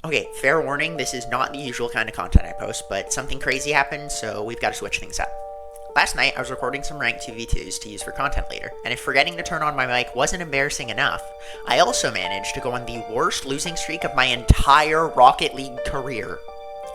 Okay, fair warning, this is not the usual kind of content I post, but something crazy happened, so we've got to switch things up. Last night, I was recording some ranked 2v2s to use for content later, and if forgetting to turn on my mic wasn't embarrassing enough, I also managed to go on the worst losing streak of my entire Rocket League career.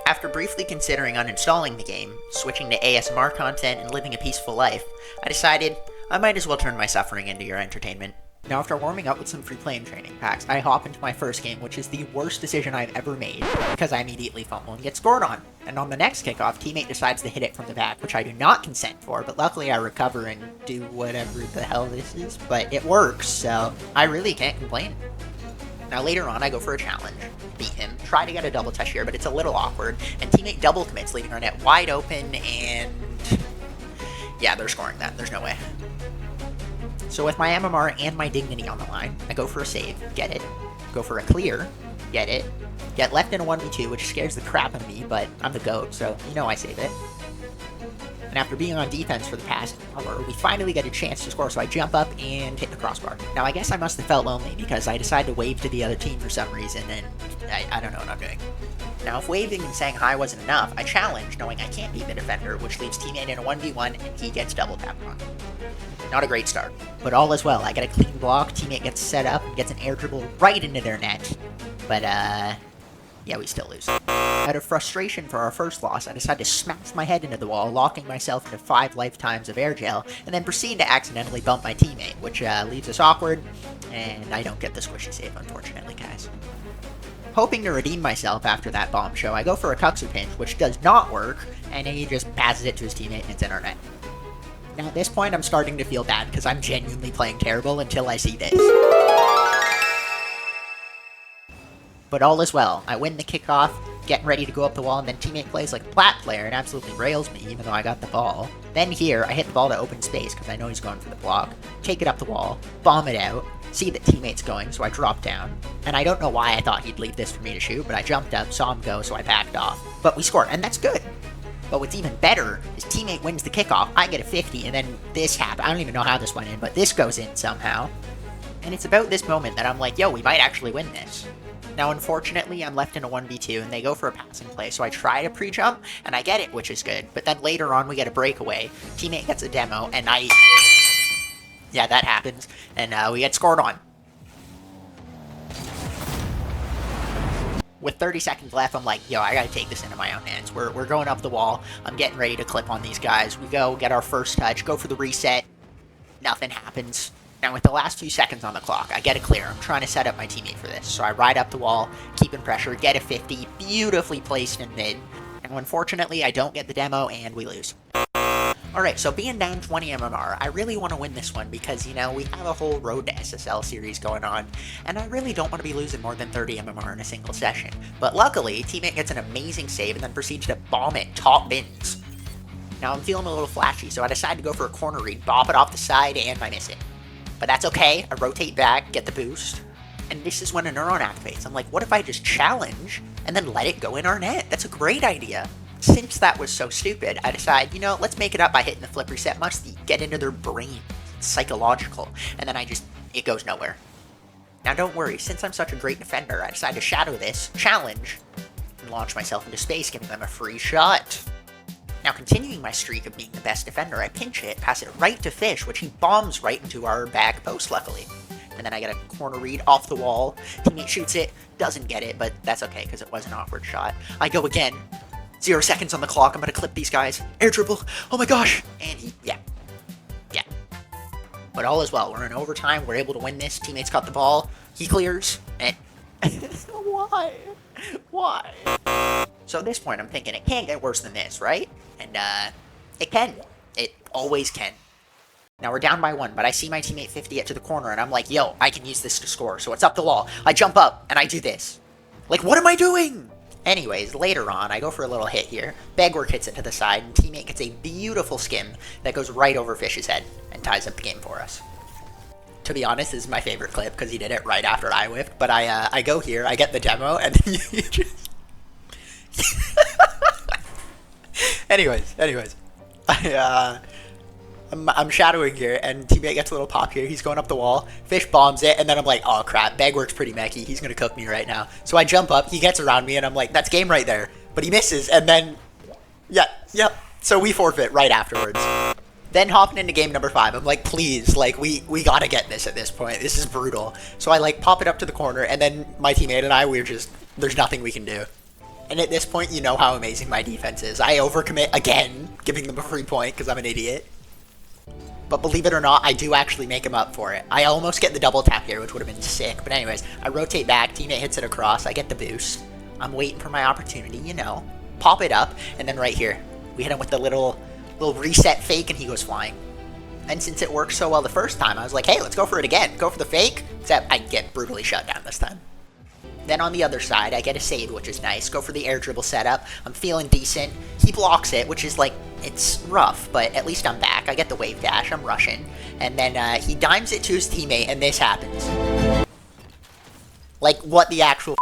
After briefly considering uninstalling the game, switching to ASMR content, and living a peaceful life, I decided I might as well turn my suffering into your entertainment. Now, after warming up with some free play and training packs, I hop into my first game, which is the worst decision I've ever made, because I immediately fumble and get scored on. And on the next kickoff, teammate decides to hit it from the back, which I do not consent for, but luckily I recover and do whatever the hell this is, but it works, so I really can't complain. Now later on, I go for a challenge, beat him, try to get a double touch here, but it's a little awkward, and teammate double commits, leaving our net wide open, and yeah, they're scoring that, there's no way. So with my MMR and my dignity on the line, I go for a save, get it, go for a clear, get it, get left in a 1v2, which scares the crap out of me, but I'm the GOAT, so you know I save it. And after being on defense for the past hour, we finally get a chance to score, so I jump up and hit the crossbar. Now I guess I must have felt lonely, because I decided to wave to the other team for some reason, and I don't know what I'm doing. Now if waving and saying hi wasn't enough, I challenge, knowing I can't beat the defender, which leaves teammate in a 1v1, and he gets double tapped on. Not a great start, but all is well. I get a clean block, teammate gets set up, and gets an air dribble right into their net. But, yeah, we still lose. Out of frustration for our first loss, I decide to smash my head into the wall, locking myself into 5 lifetimes of air gel, and then proceed to accidentally bump my teammate, which leaves us awkward, and I don't get the squishy save, unfortunately, guys. Hoping to redeem myself after that bomb show, I go for a Kuksu pinch, which does not work, and he just passes it to his teammate, and it's in our net. Now at this point, I'm starting to feel bad, because I'm genuinely playing terrible until I see this. But all is well. I win the kickoff, getting ready to go up the wall, and then teammate plays like a plat player and absolutely rails me, even though I got the ball. Then here, I hit the ball to open space, because I know he's going for the block, take it up the wall, bomb it out, see that teammate's going, so I drop down. And I don't know why I thought he'd leave this for me to shoot, but I jumped up, saw him go, so I backed off. But we scored, and that's good. But what's even better is teammate wins the kickoff, I get a 50, and then this happened. I don't even know how this went in, but this goes in somehow. And it's about this moment that I'm like, yo, we might actually win this. Now, unfortunately, I'm left in a 1v2, and they go for a passing play, so I try to pre-jump, and I get it, which is good. But then later on, we get a breakaway, teammate gets a demo, and yeah, that happens, and we get scored on. With 30 seconds left, I'm like, yo, I gotta take this into my own hands. We're going up the wall. I'm getting ready to clip on these guys. We go, get our first touch, go for the reset. Nothing happens. Now, with the last few seconds on the clock, I get a clear. I'm trying to set up my teammate for this. So I ride up the wall, keeping pressure, get a 50, beautifully placed in mid. Now, unfortunately, I don't get the demo, and we lose. Alright, so being down 20 MMR, I really want to win this one because, you know, we have a whole Road to SSL series going on, and I really don't want to be losing more than 30 MMR in a single session. But luckily, teammate gets an amazing save and then proceeds to bomb it top bins. Now I'm feeling a little flashy, so I decide to go for a corner read, bop it off the side, and I miss it. But that's okay, I rotate back, get the boost, and this is when a neuron activates. I'm like, what if I just challenge and then let it go in our net? That's a great idea. Since that was so stupid, I decide, you know, let's make it up by hitting the flip reset must get into their brain. It's psychological. And then it goes nowhere. Now don't worry, since I'm such a great defender, I decide to shadow this, challenge, and launch myself into space, giving them a free shot. Now continuing my streak of being the best defender, I pinch it, pass it right to Fish, which he bombs right into our back post, luckily. And then I get a corner read off the wall, teammate shoots it, doesn't get it, but that's okay, because it was an awkward shot. I go again. 0 seconds on the clock, I'm gonna clip these guys. Air dribble, oh my gosh! And yeah. But all is well, we're in overtime, we're able to win this, teammates got the ball, he clears, and why? Why? So at this point, I'm thinking it can't get worse than this, right? And it can. It always can. Now we're down by 1, but I see my teammate 50 it to the corner, and I'm like, yo, I can use this to score, so it's up the wall. I jump up, and I do this. Like, what am I doing? Anyways, later on, I go for a little hit here. Bagwork hits it to the side, and teammate gets a beautiful skim that goes right over Fish's head and ties up the game for us. To be honest, this is my favorite clip because he did it right after I whiffed. But I go here, I get the demo, and then you just. anyways, I'm shadowing here, and teammate gets a little pop here. He's going up the wall. Fish bombs it, and then I'm like, oh crap, Bagwork's pretty mechy. He's gonna cook me right now. So I jump up, he gets around me, and I'm like, that's game right there. But he misses, and then, yep. So we forfeit right afterwards. Then hopping into game number 5, I'm like, please, like, we gotta get this at this point. This is brutal. So I, like, pop it up to the corner, and then my teammate and I, we're just, there's nothing we can do. And at this point, you know how amazing my defense is. I overcommit again, giving them a free point because I'm an idiot. But believe it or not, I do actually make him up for it. I almost get the double tap here, which would have been sick. But anyways, I rotate back, teammate hits it across, I get the boost. I'm waiting for my opportunity, you know. Pop it up, and then right here, we hit him with the little reset fake, and he goes flying. And since it worked so well the first time, I was like, hey, let's go for it again. Go for the fake, except I get brutally shut down this time. Then on the other side, I get a save, which is nice. Go for the air dribble setup. I'm feeling decent. He blocks it, which is like, it's rough, but at least I'm back. I get the wave dash. I'm rushing. And then he dimes it to his teammate, and this happens. Like, what the actual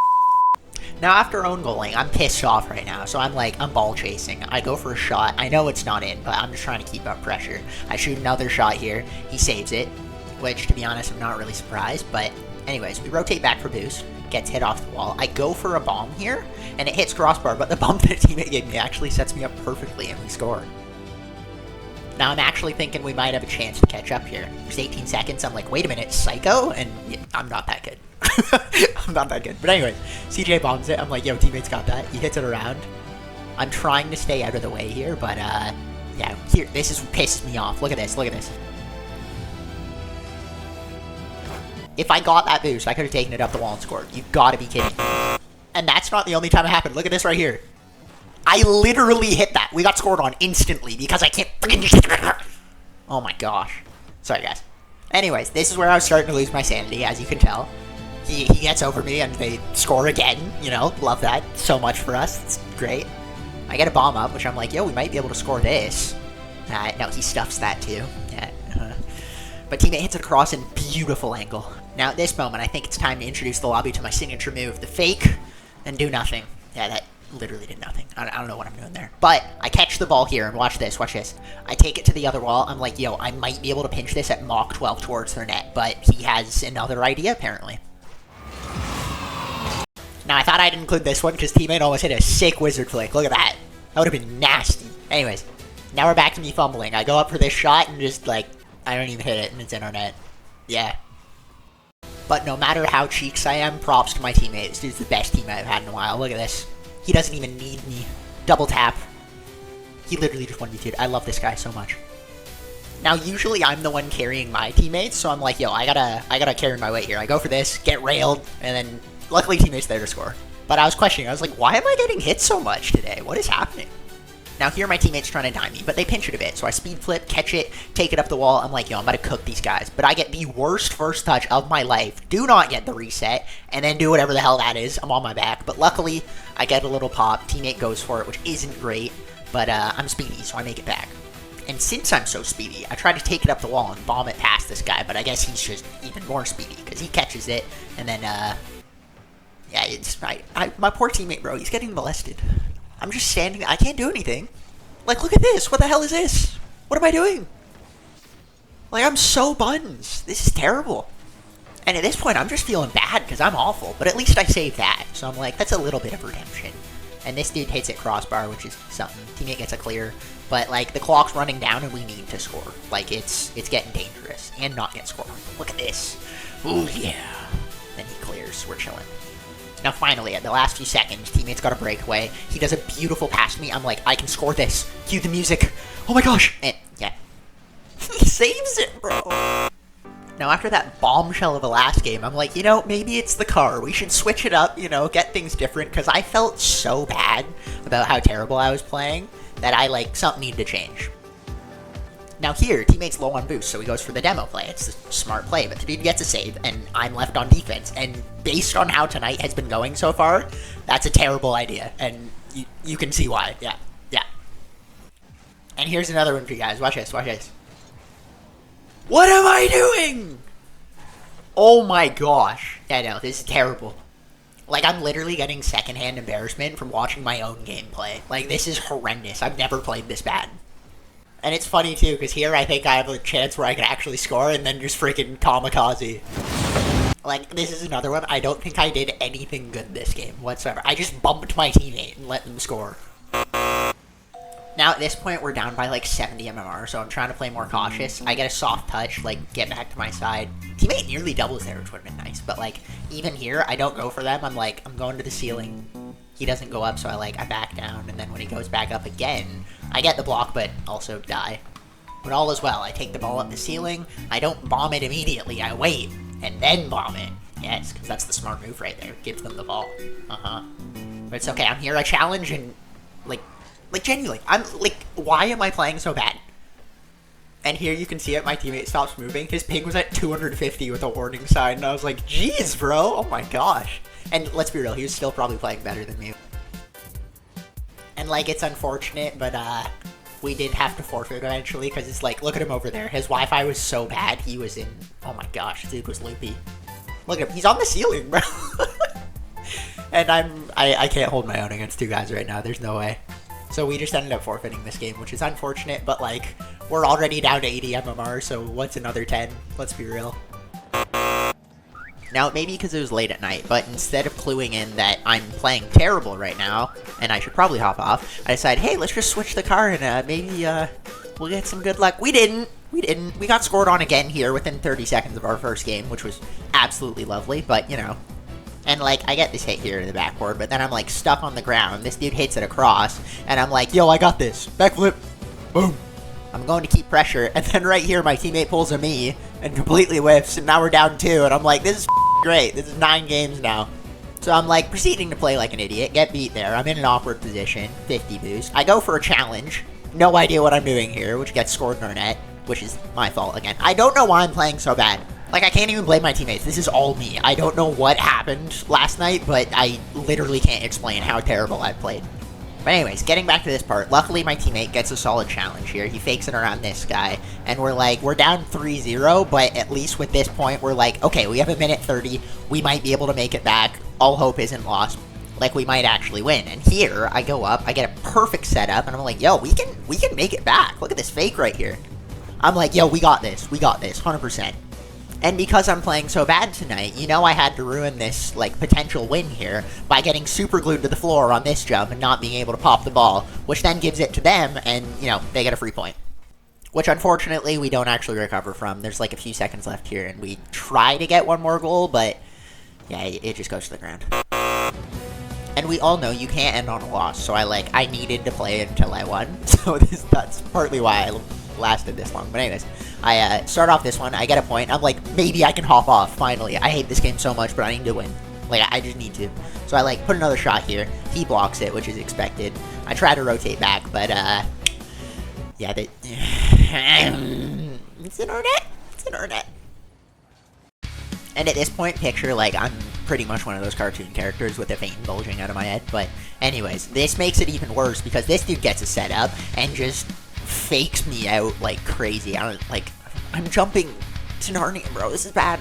Now, after own goaling, I'm pissed off right now, so I'm ball chasing. I go for a shot. I know it's not in, but I'm just trying to keep up pressure. I shoot another shot here. He saves it, which, to be honest, I'm not really surprised, but anyways, we rotate back for boost. Gets hit off the wall. I go for a bomb here, and it hits crossbar, but the bump that a teammate gave me actually sets me up perfectly, and we score. Now I'm actually thinking we might have a chance to catch up here. There's 18 seconds, I'm like, wait a minute, psycho? And yeah, I'm not that good. I'm not that good. But anyway, CJ bombs it. I'm like, yo, teammate's got that. He hits it around. I'm trying to stay out of the way here, but yeah, here, this is what pisses me off. Look at this, look at this. If I got that boost, I could have taken it up the wall and scored. You've got to be kidding me. And that's not the only time it happened. Look at this right here. I literally hit that. We got scored on instantly because I can't freaking... Oh my gosh. Sorry, guys. Anyways, this is where I was starting to lose my sanity, as you can tell. He gets over me and they score again. You know, love that so much for us. It's great. I get a bomb up, which I'm like, yo, we might be able to score this. No, he stuffs that too. Yeah. But teammate hits it across in beautiful angle. Now at this moment, I think it's time to introduce the lobby to my signature move, the fake, and do nothing. Yeah, that literally did nothing. I don't know what I'm doing there. But I catch the ball here, and watch this, watch this. I take it to the other wall. I'm like, yo, I might be able to pinch this at Mach 12 towards their net, but he has another idea, apparently. Now, I thought I'd include this one, because teammate almost hit a sick wizard flick. Look at that. That would have been nasty. Anyways, now we're back to me fumbling. I go up for this shot, and just, like, I don't even hit it, and it's in our net. Yeah. But no matter how cheeks I am, props to my teammate. This dude's the best teammate I've had in a while. Look at this. He doesn't even need me. Double tap. He literally just 1v2'd. I love this guy so much. Now, usually I'm the one carrying my teammates, so I'm like, yo, I gotta carry my weight here. I go for this, get railed, and then luckily teammate's there to score. But I was questioning. I was like, why am I getting hit so much today? What is happening? Now here my teammate's trying to dime me, but they pinch it a bit. So I speed flip, catch it, take it up the wall. I'm like, yo, I'm about to cook these guys. But I get the worst first touch of my life. Do not get the reset, and then do whatever the hell that is. I'm on my back. But luckily, I get a little pop. Teammate goes for it, which isn't great. But I'm speedy, so I make it back. And since I'm so speedy, I try to take it up the wall and bomb it past this guy. But I guess he's just even more speedy, because he catches it. And then, yeah, it's... my poor teammate, bro, he's getting molested. I'm just standing there. I can't do anything. Like, look at this. What the hell is this? What am I doing? Like, I'm so buns. This is terrible. And at this point, I'm just feeling bad because I'm awful. But at least I saved that. So I'm like, that's a little bit of redemption. And this dude hits it crossbar, which is something. Teammate gets a clear. But, like, the clock's running down and we need to score. Like, it's getting dangerous. And not get scored. Look at this. Ooh, yeah. Then he clears. We're chilling. Now finally, at the last few seconds, teammate's got a breakaway. He does a beautiful pass to me. I'm like, I can score this. Cue the music. Oh my gosh. And, yeah. He saves it, bro. Now after that bombshell of a last game, I'm like, you know, maybe it's the car. We should switch it up, you know, get things different. Because I felt so bad about how terrible I was playing that I, like, something needed to change. Now here, teammate's low on boost, so he goes for the demo play. It's a smart play, but the dude gets a save, and I'm left on defense. And based on how tonight has been going so far, that's a terrible idea. And you can see why. Yeah. And here's another one for you guys. Watch this, watch this. What am I doing? Oh my gosh. Yeah, no, this is terrible. Like, I'm literally getting secondhand embarrassment from watching my own gameplay. Like, this is horrendous. I've never played this bad. And it's funny too, because here I think I have a chance where I can actually score and then just freaking kamikaze. Like, this is another one. I don't think I did anything good this game whatsoever. I just bumped my teammate and let them score. Now, at this point, we're down by, like, 70 MMR, so I'm trying to play more cautious. I get a soft touch, like, get back to my side. Teammate nearly doubles there, which would have been nice. But, like, even here, I don't go for them. I'm going to the ceiling. He doesn't go up, so I back down. And then when he goes back up again, I get the block, but also die. But all is well. I take the ball up the ceiling. I don't bomb it immediately. I wait, and then bomb it. Yes, because that's the smart move right there. Gives them the ball. But it's okay. I'm here. I challenge, and, like, genuinely, I'm, like, why am I playing so bad? And here you can see it, my teammate stops moving. His ping was at 250 with a warning sign, and I was like, jeez, bro, oh my gosh. And let's be real, he was still probably playing better than me. And, like, it's unfortunate, but, we did have to forfeit eventually, because it's like, look at him over there. His Wi-Fi was so bad, he was in, oh my gosh, dude was loopy. Look at him, he's on the ceiling, bro. And I can't hold my own against two guys right now, there's no way. So we just ended up forfeiting this game, which is unfortunate, but, like, we're already down to 80 MMR, so what's another 10? Let's be real. Now, maybe because it was late at night, but instead of cluing in that I'm playing terrible right now, and I should probably hop off, I decided, hey, let's just switch the car and maybe we'll get some good luck. We didn't. We got scored on again here within 30 seconds of our first game, which was absolutely lovely, but, you know. And, like, I get this hit here in the backboard, but then I'm, like, stuck on the ground. This dude hits it across, and I'm like, yo, I got this. Backflip. Boom. I'm going to keep pressure, and then right here, my teammate pulls a me and completely whiffs, and now we're down 2, and I'm like, this is great. This is 9 games now. So I'm, like, proceeding to play like an idiot, get beat there. I'm in an awkward position, 50 boost. I go for a challenge. No idea what I'm doing here, which gets scored in our net, which is my fault again. I don't know why I'm playing so bad. Like, I can't even blame my teammates. This is all me. I don't know what happened last night, but I literally can't explain how terrible I played. But anyways, getting back to this part, luckily my teammate gets a solid challenge here. He fakes it around this guy, and we're down 3-0, but at least with this point, we're like, okay, we have a minute 30. We might be able to make it back. All hope isn't lost. Like, we might actually win. And here, I go up, I get a perfect setup, and I'm like, yo, we can make it back. Look at this fake right here. I'm like, yo, we got this, 100%. And because I'm playing so bad tonight, you know I had to ruin this, like, potential win here by getting super glued to the floor on this jump and not being able to pop the ball, which then gives it to them, and, you know, they get a free point. Which, unfortunately, we don't actually recover from. There's, like, a few seconds left here, and we try to get one more goal, but, yeah, it just goes to the ground. And we all know you can't end on a loss, so I needed to play until I won, so that's partly why I lasted this long. But anyways, I start off this one, I get a point, I'm like, maybe I can hop off, finally. I hate this game so much, but I need to win. Like, I just need to. So I, put another shot here. He blocks it, which is expected. I try to rotate back, but, yeah, it's in our net. It's in our net. And at this point, picture, I'm pretty much one of those cartoon characters with a vein bulging out of my head. But anyways, this makes it even worse because this dude gets a setup and just fakes me out like crazy. I'm jumping to Narnia, bro. This is bad.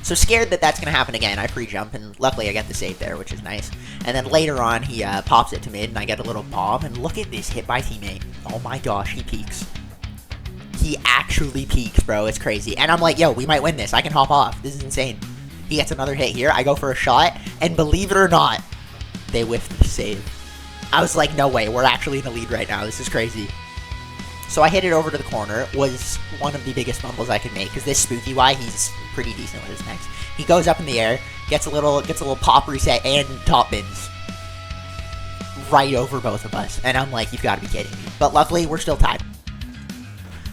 So scared that that's going to happen again, I pre-jump, and luckily I get the save there, which is nice. And then later on, he pops it to mid, and I get a little bomb, and look at this hit by teammate. Oh my gosh, he peeks. He actually peeks, bro. It's crazy. And I'm like, yo, we might win this. I can hop off. This is insane. He gets another hit here. I go for a shot, and believe it or not, they whiffed the save. I was like, no way. We're actually in the lead right now. This is crazy. So I hit it over to the corner. It was one of the biggest fumbles I could make, because this Spooky Y, he's pretty decent with his next. He goes up in the air, gets a little pop reset, and top bins. Right over both of us. And I'm like, you've got to be kidding me. But luckily, we're still tied.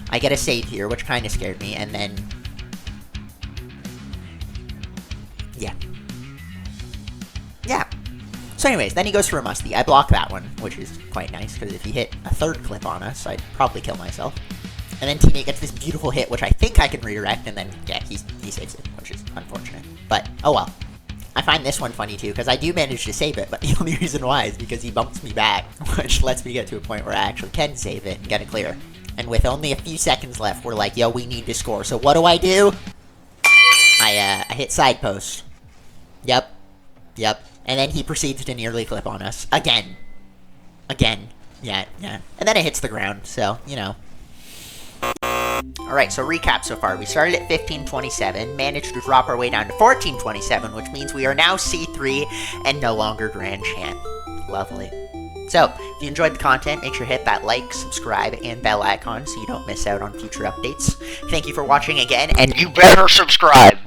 I get a save here, which kind of scared me, and then... Yeah. So anyways, then he goes for a musty. I block that one, which is quite nice, because if he hit a third clip on us, I'd probably kill myself. And then teammate gets this beautiful hit, which I think I can redirect, and then, yeah, he saves it, which is unfortunate. But, oh well. I find this one funny, too, because I do manage to save it, but the only reason why is because he bumps me back, which lets me get to a point where I actually can save it and get it clear. And with only a few seconds left, we're like, yo, we need to score. So what do? I hit side post. Yep. And then he proceeds to nearly clip on us. Again. Yeah. And then it hits the ground, so, you know. Alright, so recap so far. We started at 1527, managed to drop our way down to 1427, which means we are now C3 and no longer Grand Champ. Lovely. So, if you enjoyed the content, make sure to hit that like, subscribe, and bell icon so you don't miss out on future updates. Thank you for watching again, and you better subscribe!